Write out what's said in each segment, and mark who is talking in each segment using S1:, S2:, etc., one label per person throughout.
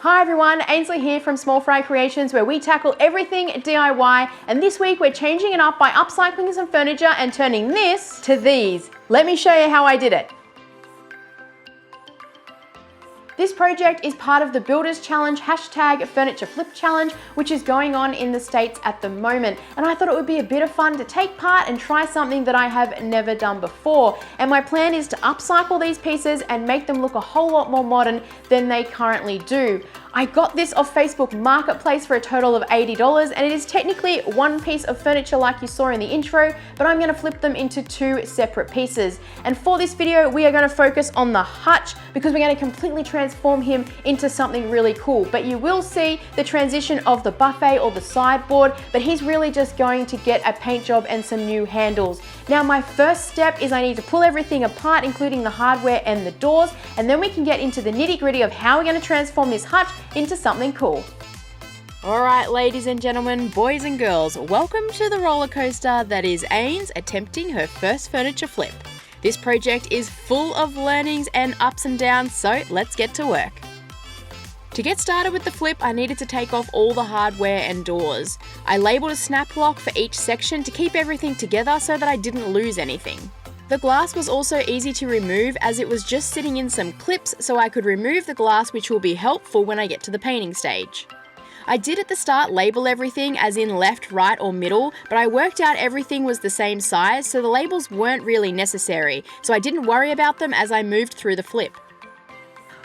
S1: Hi everyone, Ainsley here from Small Fry Creations, where we tackle everything DIY, and this week we're changing it up by upcycling some furniture and turning this to these. Let me show you how I did it. This project is part of the Builders Challenge #Furniture Flip Challenge, which is going on in the States at the moment. And I thought it would be a bit of fun to take part and try something that I have never done before. And my plan is to upcycle these pieces and make them look a whole lot more modern than they currently do. I got this off Facebook Marketplace for a total of $80, and it is technically one piece of furniture like you saw in the intro, but I'm gonna flip them into two separate pieces. And for this video, we are gonna focus on the hutch because we're gonna completely transform him into something really cool. But you will see the transition of the buffet or the sideboard, but he's really just going to get a paint job and some new handles. Now, my first step is I need to pull everything apart, including the hardware and the doors, and then we can get into the nitty-gritty of how we're gonna transform this hutch into something cool. All right, ladies and gentlemen, boys and girls, welcome to the roller coaster that is Ains attempting her first furniture flip. This project is full of learnings and ups and downs, so let's get to work. To get started with the flip, I needed to take off all the hardware and doors. I labeled a snap lock for each section to keep everything together so that I didn't lose anything. The glass was also easy to remove as it was just sitting in some clips, so I could remove the glass, which will be helpful when I get to the painting stage. I did at the start label everything as in left, right or middle, but I worked out everything was the same size, so the labels weren't really necessary, so I didn't worry about them as I moved through the flip.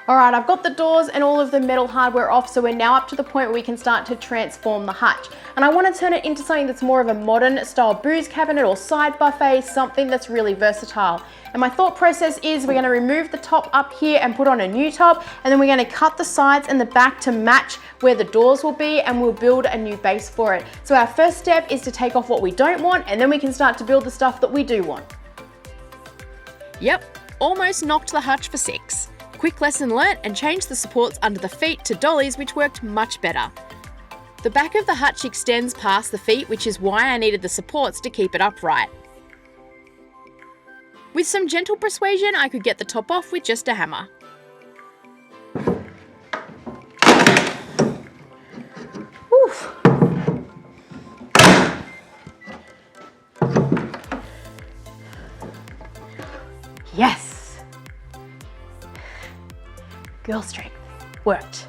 S1: All right, I've got the doors and all of the metal hardware off, so we're now up to the point where we can start to transform the hutch. And I want to turn it into something that's more of a modern style booze cabinet or side buffet, something that's really versatile. And my thought process is we're going to remove the top up here and put on a new top, and then we're going to cut the sides and the back to match where the doors will be, and we'll build a new base for it. So our first step is to take off what we don't want, and then we can start to build the stuff that we do want. Yep, almost knocked the hutch for 6. Quick lesson learnt, and changed the supports under the feet to dollies, which worked much better. The back of the hutch extends past the feet, which is why I needed the supports to keep it upright. With some gentle persuasion, I could get the top off with just a hammer. Oof. Yes! Girl strength. Worked.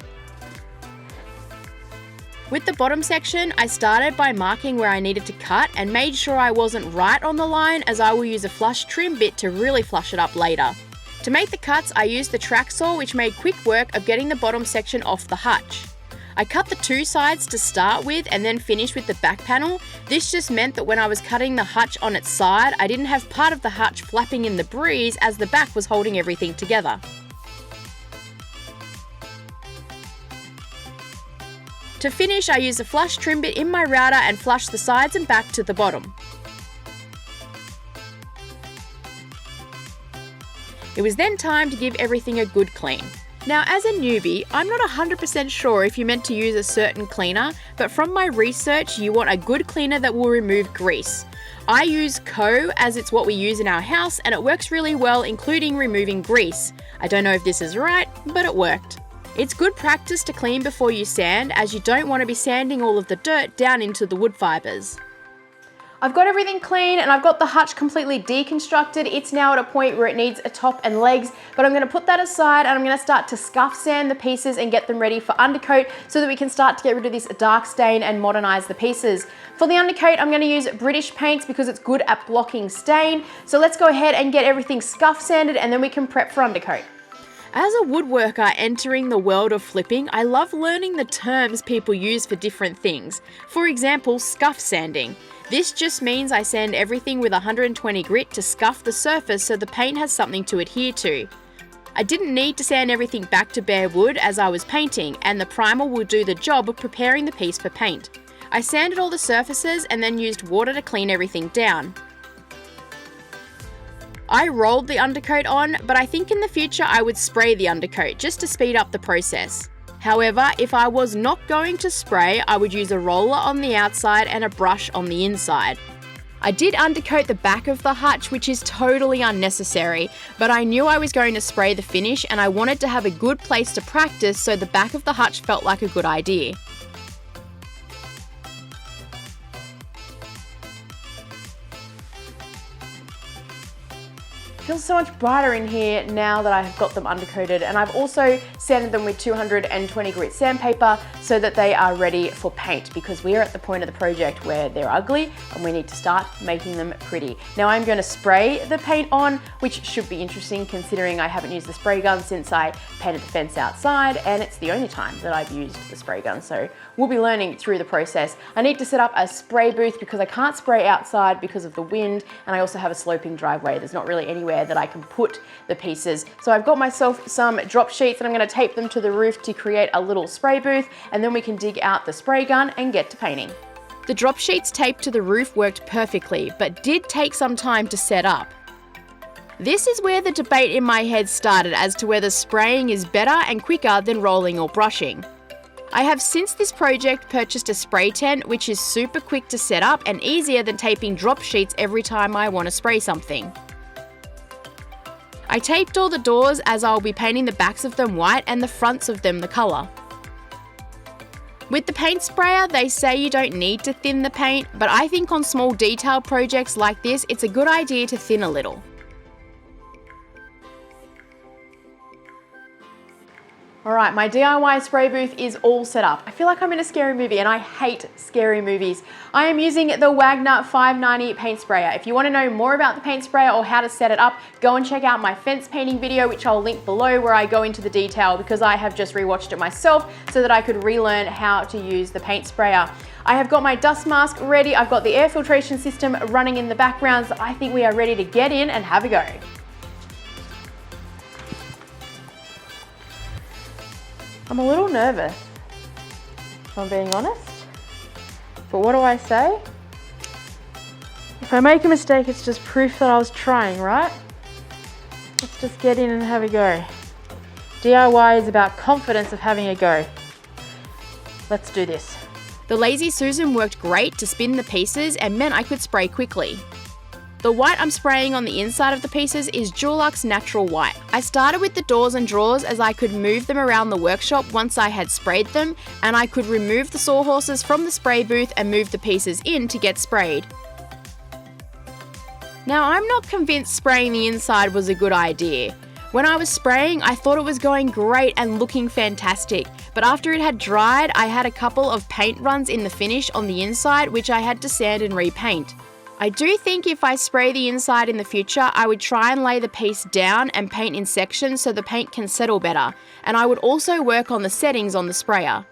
S1: With the bottom section, I started by marking where I needed to cut and made sure I wasn't right on the line, as I will use a flush trim bit to really flush it up later. To make the cuts, I used the track saw, which made quick work of getting the bottom section off the hutch. I cut the two sides to start with and then finished with the back panel. This just meant that when I was cutting the hutch on its side, I didn't have part of the hutch flapping in the breeze as the back was holding everything together. To finish, I used a flush trim bit in my router and flushed the sides and back to the bottom. It was then time to give everything a good clean. Now, as a newbie, I'm not 100% sure if you're meant to use a certain cleaner, but from my research, you want a good cleaner that will remove grease. I use Co, as it's what we use in our house, and it works really well, including removing grease. I don't know if this is right, but it worked. It's good practice to clean before you sand, as you don't want to be sanding all of the dirt down into the wood fibres. I've got everything clean and I've got the hutch completely deconstructed. It's now at a point where it needs a top and legs, but I'm going to put that aside and I'm going to start to scuff sand the pieces and get them ready for undercoat so that we can start to get rid of this dark stain and modernize the pieces. For the undercoat, I'm going to use British paints because it's good at blocking stain. So let's go ahead and get everything scuff sanded and then we can prep for undercoat. As a woodworker entering the world of flipping, I love learning the terms people use for different things. For example, scuff sanding. This just means I sand everything with 120 grit to scuff the surface so the paint has something to adhere to. I didn't need to sand everything back to bare wood as I was painting, and the primer will do the job of preparing the piece for paint. I sanded all the surfaces and then used water to clean everything down. I rolled the undercoat on, but I think in the future I would spray the undercoat just to speed up the process. However, if I was not going to spray, I would use a roller on the outside and a brush on the inside. I did undercoat the back of the hutch, which is totally unnecessary, but I knew I was going to spray the finish and I wanted to have a good place to practice, so the back of the hutch felt like a good idea. Feels so much brighter in here now that I've got them undercoated, and I've also sanded them with 220 grit sandpaper so that they are ready for paint, because we are at the point of the project where they're ugly and we need to start making them pretty. Now I'm going to spray the paint on, which should be interesting considering I haven't used the spray gun since I painted the fence outside, and it's the only time that I've used the spray gun, so we'll be learning through the process. I need to set up a spray booth because I can't spray outside because of the wind, and I also have a sloping driveway. There's not really anywhere that I can put the pieces. So I've got myself some drop sheets and I'm going to tape them to the roof to create a little spray booth, and then we can dig out the spray gun and get to painting. The drop sheets taped to the roof worked perfectly, but did take some time to set up. This is where the debate in my head started as to whether spraying is better and quicker than rolling or brushing. I have since this project purchased a spray tent, which is super quick to set up and easier than taping drop sheets every time I want to spray something. I taped all the doors as I'll be painting the backs of them white and the fronts of them the colour. With the paint sprayer, they say you don't need to thin the paint, but I think on small detail projects like this, it's a good idea to thin a little. Alright, my DIY spray booth is all set up. I feel like I'm in a scary movie and I hate scary movies. I am using the Wagner 590 paint sprayer. If you want to know more about the paint sprayer or how to set it up, go and check out my fence painting video, which I'll link below, where I go into the detail because I have just rewatched it myself so that I could relearn how to use the paint sprayer. I have got my dust mask ready. I've got the air filtration system running in the background, so I think we are ready to get in and have a go. I'm a little nervous, if I'm being honest, but what do I say? If I make a mistake, it's just proof that I was trying, right? Let's just get in and have a go. DIY is about confidence of having a go. Let's do this. The Lazy Susan worked great to spin the pieces and meant I could spray quickly. The white I'm spraying on the inside of the pieces is Dulux Natural White. I started with the doors and drawers as I could move them around the workshop once I had sprayed them, and I could remove the sawhorses from the spray booth and move the pieces in to get sprayed. Now I'm not convinced spraying the inside was a good idea. When I was spraying, I thought it was going great and looking fantastic, but after it had dried, I had a couple of paint runs in the finish on the inside which I had to sand and repaint. I do think if I spray the inside in the future, I would try and lay the piece down and paint in sections so the paint can settle better, and I would also work on the settings on the sprayer.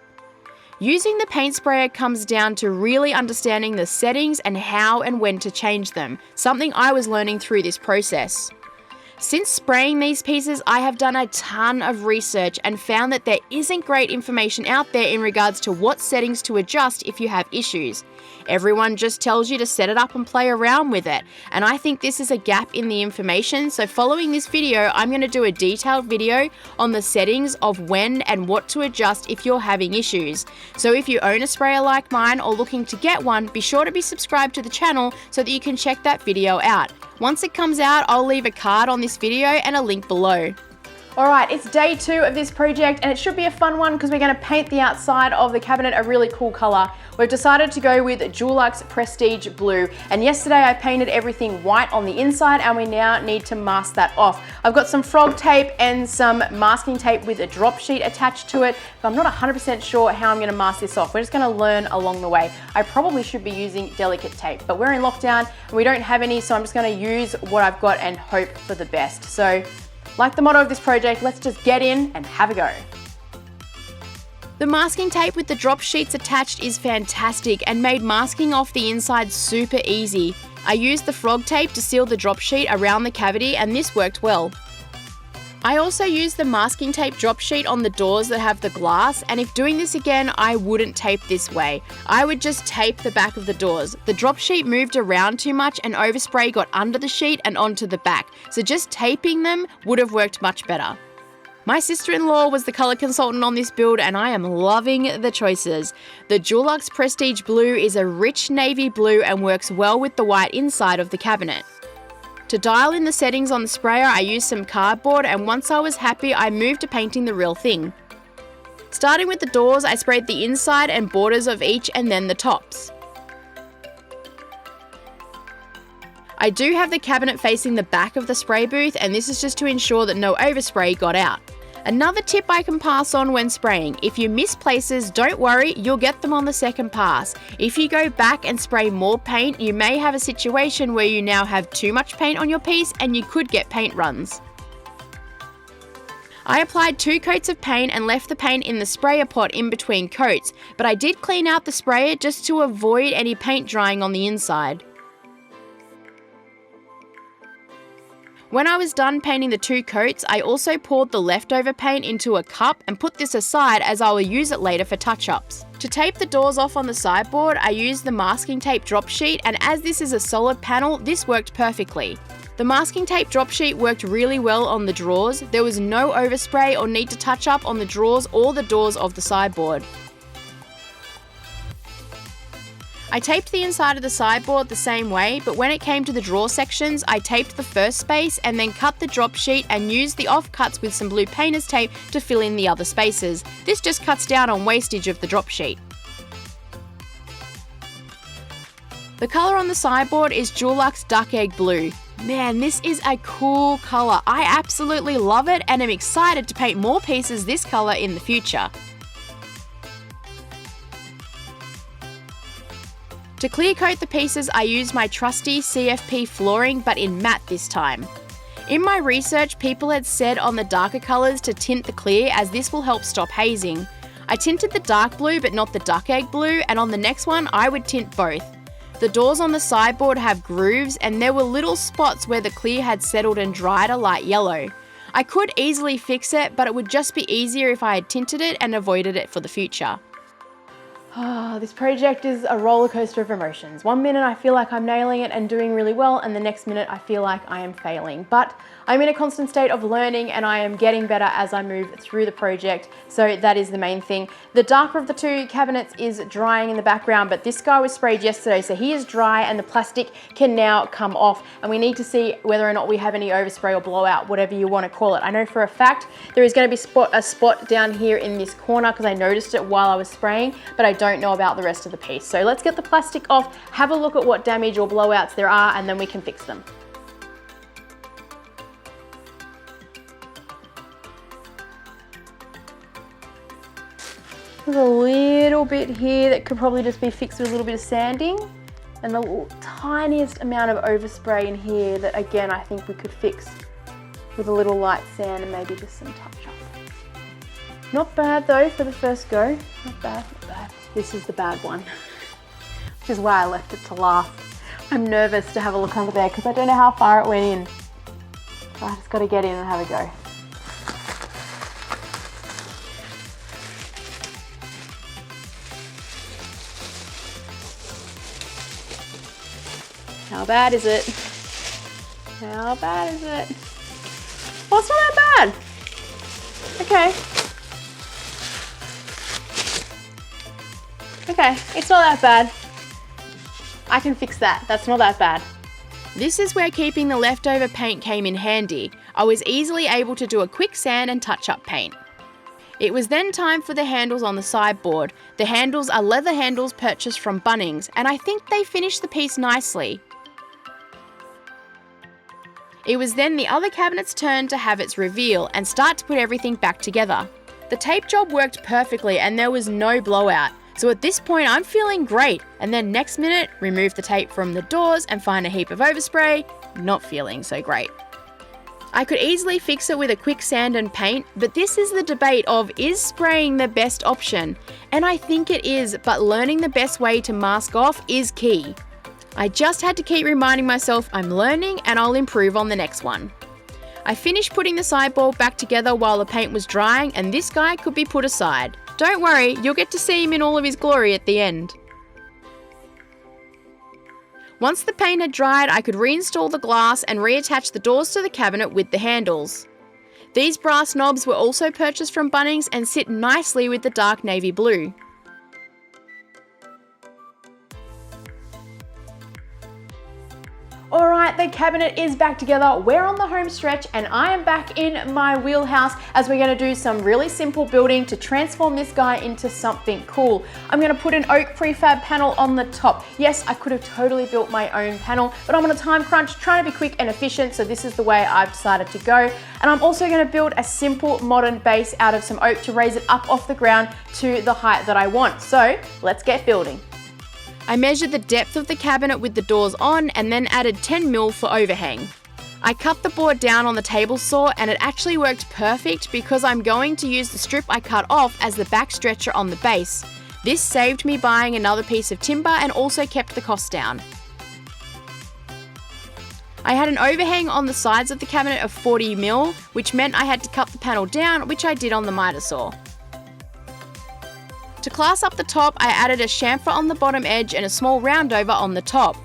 S1: Using the paint sprayer comes down to really understanding the settings and how and when to change them, something I was learning through this process. Since spraying these pieces, I have done a ton of research and found that there isn't great information out there in regards to what settings to adjust if you have issues. Everyone just tells you to set it up and play around with it, and I think this is a gap in the information, so following this video, I'm going to do a detailed video on the settings of when and what to adjust if you're having issues. So if you own a sprayer like mine or looking to get one, be sure to be subscribed to the channel so that you can check that video out. Once it comes out, I'll leave a card on this video and a link below. Alright, it's day 2 of this project and it should be a fun one because we're going to paint the outside of the cabinet a really cool colour. We've decided to go with Dulux Prestige Blue, and yesterday I painted everything white on the inside and we now need to mask that off. I've got some frog tape and some masking tape with a drop sheet attached to it, but I'm not 100% sure how I'm going to mask this off. We're just going to learn along the way. I probably should be using delicate tape, but we're in lockdown and we don't have any, so I'm just going to use what I've got and hope for the best. So, like the motto of this project, let's just get in and have a go. The masking tape with the drop sheets attached is fantastic and made masking off the inside super easy. I used the frog tape to seal the drop sheet around the cavity and this worked well. I also used the masking tape drop sheet on the doors that have the glass, and if doing this again, I wouldn't tape this way. I would just tape the back of the doors. The drop sheet moved around too much and overspray got under the sheet and onto the back, so just taping them would have worked much better. My sister-in-law was the colour consultant on this build and I am loving the choices. The Dulux Prestige Blue is a rich navy blue and works well with the white inside of the cabinet. To dial in the settings on the sprayer, I used some cardboard, and once I was happy, I moved to painting the real thing. Starting with the doors, I sprayed the inside and borders of each and then the tops. I do have the cabinet facing the back of the spray booth, and this is just to ensure that no overspray got out. Another tip I can pass on when spraying: if you miss places, don't worry, you'll get them on the second pass. If you go back and spray more paint, you may have a situation where you now have too much paint on your piece and you could get paint runs. I applied 2 coats of paint and left the paint in the sprayer pot in between coats, but I did clean out the sprayer just to avoid any paint drying on the inside. When I was done painting the 2 coats, I also poured the leftover paint into a cup and put this aside as I will use it later for touch-ups. To tape the doors off on the sideboard, I used the masking tape drop sheet, and as this is a solid panel, this worked perfectly. The masking tape drop sheet worked really well on the drawers. There was no overspray or need to touch up on the drawers or the doors of the sideboard. I taped the inside of the sideboard the same way, but when it came to the drawer sections, I taped the first space and then cut the drop sheet and used the offcuts with some blue painter's tape to fill in the other spaces. This just cuts down on wastage of the drop sheet. The colour on the sideboard is Dulux Duck Egg Blue. Man, this is a cool colour. I absolutely love it and am excited to paint more pieces this colour in the future. To clear coat the pieces, I used my trusty CFP flooring, but in matte this time. In my research, people had said on the darker colours to tint the clear, as this will help stop hazing. I tinted the dark blue but not the duck egg blue, and on the next one I would tint both. The doors on the sideboard have grooves, and there were little spots where the clear had settled and dried a light yellow. I could easily fix it, but it would just be easier if I had tinted it and avoided it for the future. This project is a roller coaster of emotions. One minute I feel like I'm nailing it and doing really well, and the next minute I feel like I am failing. But I'm in a constant state of learning and I am getting better as I move through the project, so that is the main thing. The darker of the 2 cabinets is drying in the background, but this guy was sprayed yesterday, so he is dry and the plastic can now come off, and we need to see whether or not we have any overspray or blowout, whatever you want to call it. I know for a fact there is going to be a spot down here in this corner because I noticed it while I was spraying, but I don't know about the rest of the piece. So let's get the plastic off, have a look at what damage or blowouts there are, and then we can fix them. There's a little bit here that could probably just be fixed with a little bit of sanding, and the tiniest amount of overspray in here that again I think we could fix with a little light sand and maybe just some touch up. Not bad though for the first go. Not bad, not bad. This is the bad one, which is why I left it to last. I'm nervous to have a look under there because I don't know how far it went in. So I just got to get in and have a go. How bad is it? How bad is it? Well, it's not that bad. Okay. Okay, it's not that bad. I can fix that. That's not that bad. This is where keeping the leftover paint came in handy. I was easily able to do a quick sand and touch up paint. It was then time for the handles on the sideboard. The handles are leather handles purchased from Bunnings, and I think they finished the piece nicely. It was then the other cabinet's turn to have its reveal and start to put everything back together. The tape job worked perfectly and there was no blowout. So at this point I'm feeling great, and then next minute remove the tape from the doors and find a heap of overspray, not feeling so great. I could easily fix it with a quick sand and paint, but this is the debate of, is spraying the best option? And I think it is, but learning the best way to mask off is key. I just had to keep reminding myself I'm learning and I'll improve on the next one. I finished putting the sideboard back together while the paint was drying, and this guy could be put aside. Don't worry, you'll get to see him in all of his glory at the end. Once the paint had dried, I could reinstall the glass and reattach the doors to the cabinet with the handles. These brass knobs were also purchased from Bunnings and sit nicely with the dark navy blue. Alright, the cabinet is back together. We're on the home stretch and I am back in my wheelhouse as we're going to do some really simple building to transform this guy into something cool. I'm going to put an oak prefab panel on the top. Yes, I could have totally built my own panel, but I'm on a time crunch trying to be quick and efficient, so this is the way I've decided to go. And I'm also going to build a simple modern base out of some oak to raise it up off the ground to the height that I want. So let's get building. I measured the depth of the cabinet with the doors on and then added 10mm for overhang. I cut the board down on the table saw and it actually worked perfect because I'm going to use the strip I cut off as the back stretcher on the base. This saved me buying another piece of timber and also kept the cost down. I had an overhang on the sides of the cabinet of 40mm, which meant I had to cut the panel down, which I did on the miter saw. To class up the top, I added a chamfer on the bottom edge and a small roundover on the top.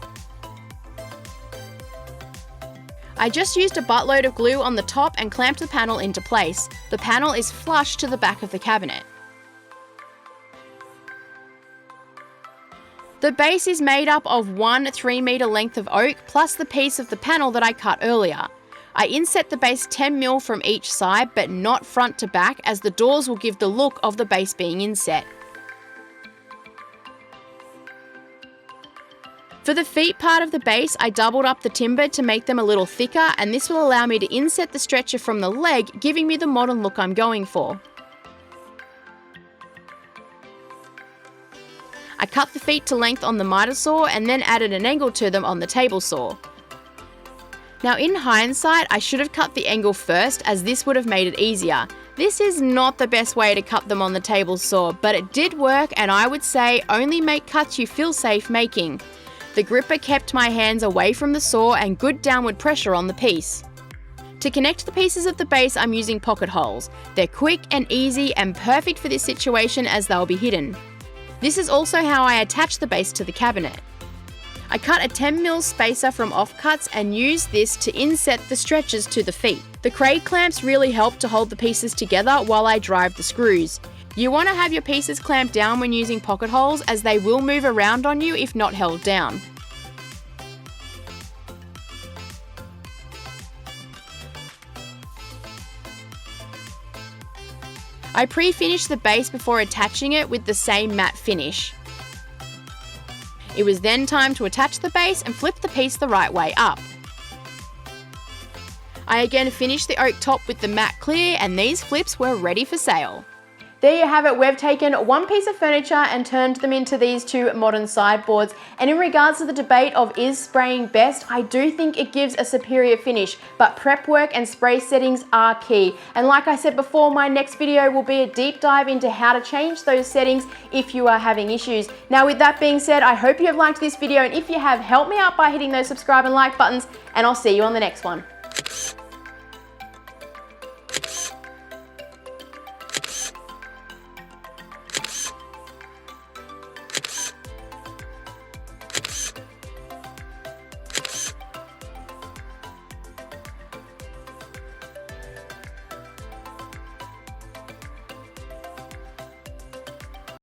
S1: I just used a buttload of glue on the top and clamped the panel into place. The panel is flush to the back of the cabinet. The base is made up of one 3-meter length of oak plus the piece of the panel that I cut earlier. I inset the base 10mm from each side, but not front to back, as the doors will give the look of the base being inset. For the feet part of the base, I doubled up the timber to make them a little thicker, and this will allow me to inset the stretcher from the leg, giving me the modern look I'm going for. I cut the feet to length on the miter saw and then added an angle to them on the table saw. Now in hindsight, I should have cut the angle first, as this would have made it easier. This is not the best way to cut them on the table saw, but it did work, and I would say only make cuts you feel safe making. The gripper kept my hands away from the saw and good downward pressure on the piece. To connect the pieces of the base, I'm using pocket holes. They're quick and easy and perfect for this situation as they'll be hidden. This is also how I attach the base to the cabinet. I cut a 10mm spacer from offcuts and used this to inset the stretchers to the feet. The Craig clamps really help to hold the pieces together while I drive the screws. You want to have your pieces clamped down when using pocket holes, as they will move around on you if not held down. I pre-finished the base before attaching it with the same matte finish. It was then time to attach the base and flip the piece the right way up. I again finished the oak top with the matte clear, and these flips were ready for sale. There you have it. We've taken one piece of furniture and turned them into these two modern sideboards. And in regards to the debate of is spraying best, I do think it gives a superior finish, but prep work and spray settings are key. And like I said before, my next video will be a deep dive into how to change those settings if you are having issues. Now, with that being said, I hope you have liked this video, and if you have, help me out by hitting those subscribe and like buttons, and I'll see you on the next one.